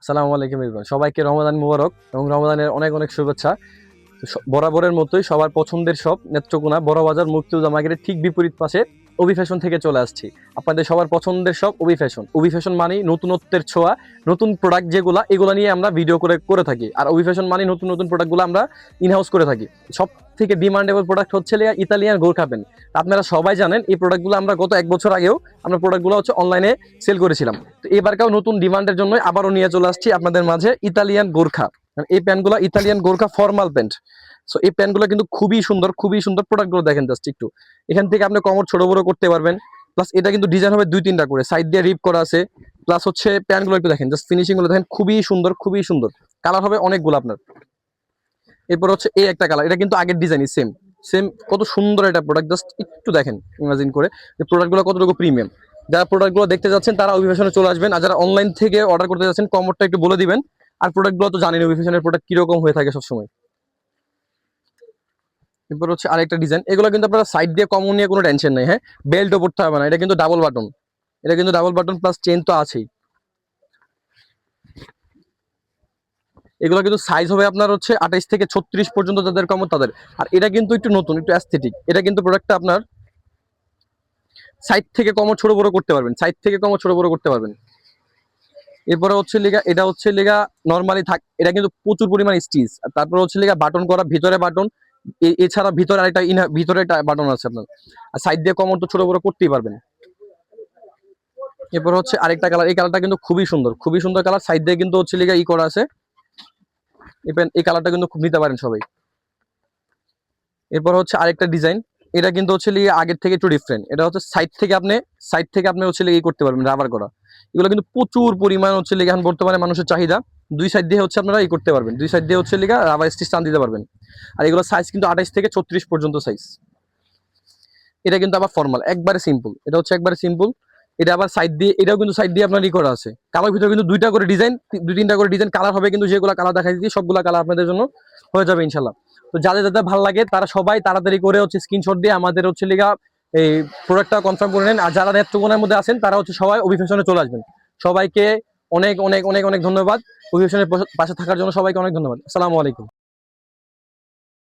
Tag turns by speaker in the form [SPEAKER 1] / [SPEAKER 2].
[SPEAKER 1] আসসালামু আলাইকুম এভরিওয়ান, সবাইকে রমাদান মুবারক এবং রমাদানের অনেক অনেক শুভেচ্ছা। বরাবরের মতোই সবার পছন্দের শপ নেত্রকোনা বড়বাজার মুক্তিযোদ্ধা মার্কেটের ঠিক বিপরীত পাশে অভি ফ্যাশন থেকে চলে আসছি। আপনাদের সবার পছন্দের শপ অভি ফ্যাশন। অভি ফ্যাশন মানে নতুনত্বের ছোঁয়া, নতুন প্রোডাক্ট যেগুলো এগুলো নিয়ে আমরা ভিডিও করে থাকি। আর অভি ফ্যাশন মানে নতুন নতুন প্রোডাক্টগুলো আমরা ইনহাউস করে থাকি। সব থেকে ডিমান্ডেবল প্রোডাক্ট হচ্ছে ইতালিয়ান গোর্খা প্যান্ট। আপনারা সবাই জানেন এই প্রোডাক্টগুলো আমরা গত 1 বছর আগেও আমরা প্রোডাক্টগুলো হচ্ছে অনলাইনে সেল করেছিলাম। তো এবারকাও নতুন ডিমান্ডের জন্য আবারও নিয়ে চলে আসছি আপনাদের মাঝে ইতালিয়ান গোর্খা। এই প্যান্টগুলো Italian Gorkha formal pant. So এই প্যান্টগুলো কিন্তু খুবই সুন্দর প্রোডাক্টগুলো দেখেন জাস্ট একটু। এখান থেকে আপনি কমর ছোট বড় করতে পারবেন। প্লাস এটা কিন্তু ডিজাইন হবে 2-3টা করে, সাইড দিয়ে রিপ করা আছে। প্লাস হচ্ছে প্যান্টগুলো একটু দেখেন, জাস্ট ফিনিশিং গুলো দেখেন, খুবই সুন্দর। কালার হবে অনেকগুলো আপনার। এরপর হচ্ছে এই একটা কালার, এটা কিন্তু আগের ডিজাইনই সেম সেম। কত সুন্দর এটা প্রোডাক্ট, জাস্ট একটু দেখেন, ইমাজিন করে যে প্রোডাক্টগুলো কতটুকু প্রিমিয়াম। যারা প্রোডাক্টগুলো দেখতে যাচ্ছেন তারা অভি ফ্যাশনে চলে আসবেন, আর যারা অনলাইন থেকে অর্ডার করতে যাচ্ছেন কমরটা একটু বলে দিবেন। আর প্রোডাক্টগুলো তো জানেন অভি ফ্যাশনের প্রোডাক্ট কিরকম হয়ে থাকে সবসময়। এরপর হচ্ছে আরেকটা ডিজাইন, এগুলো কিন্তু আপনারা সাইড দিয়ে কমন নিয়ে কোনো টেনশন নেই। হ্যাঁ, বেল্টও পড়তে হবে না, এটা কিন্তু ডাবল বাটন। এটা কিন্তু ডাবল বাটন প্লাস চেন তো আছেই। এগুলো কিন্তু সাইজ হবে আপনার হচ্ছে 28 থেকে 36 পর্যন্ত, যাদের কমর তাদের। আর এটা কিন্তু একটু নতুন, একটু অ্যাস্থেটিক। এটা কিন্তু প্রোডাক্টটা আপনার সাইড থেকে কমর ছোট বড় করতে পারবেন, সাইড থেকে কমর ছোট বড় করতে পারবেন। এরপরে হচ্ছে এটা হচ্ছে নর্মালি থাক, এটা কিন্তু প্রচুর পরিমাণ স্টিচ। তারপরে হচ্ছে বাটন করা, ভিতরে বাটন। এছাড়া ভিতরে আরেকটা ভিতরে একটা বাটন আছে আপনার। আর সাইড দিয়ে কমর তো ছোট বড় করতেই পারবেন। এরপর হচ্ছে আরেকটা কালার, এই কালারটা কিন্তু খুবই সুন্দর কালার। সাইড দিয়ে কিন্তু হচ্ছে ই করা আছে। এই কালারটা কিন্তু খুব নিতে পারেন সবাই। এরপর হচ্ছে আরেকটা ডিজাইন, এটা কিন্তু হচ্ছে আগের থেকে একটু ডিফারেন্ট। এটা হচ্ছে সাইড থেকে আপনি হচ্ছে ই করতে পারবেন, রাবার করা। এগুলো কিন্তু প্রচুর পরিমাণ হচ্ছে এখন বর্তমানে মানুষের চাহিদা। দুই সাইড দিয়ে হচ্ছে আপনারা ই করতে পারবেন, দুই সাইড দিয়ে হচ্ছে রাবার স্টিচ টান দিতে পারবেন। আর এগুলো সাইজ কিন্তু 28 থেকে 36 পর্যন্ত সাইজ। এটা কিন্তু আবার ফর্মাল, একবারে সিম্পল। এটা হচ্ছে একবারে সিম্পল। এটা আবার সাইড দিয়ে, এটাও কিন্তু সাইড দিয়ে আপনার ই করা আছে। কালার ভিতরে কিন্তু 2টা করে ডিজাইন, 2-3টা করে ডিজাইন কালার হবে, কিন্তু যেগুলো কালার দেখাই দিচ্ছি সবগুলো কালার আপনাদের জন্য হয়ে যাবে ইনশাল্লাহ। তো যাদের যাদের ভালো লাগে তারা সবাই তাড়াতাড়ি করে হচ্ছে স্ক্রিনশট দিয়ে আমাদের হচ্ছে এই প্রোডাক্টটা কনফার্ম করে নেন। আর যারা নেত্রকোনার মধ্যে আছেন তারা হচ্ছে সবাই অভি ফ্যাশনে চলে আসবেন। সবাইকে অনেক অনেক অনেক অনেক ধন্যবাদ। অভি ফ্যাশনের পাশে থাকার জন্য সবাইকে অনেক ধন্যবাদ। আসসালামু আলাইকুম।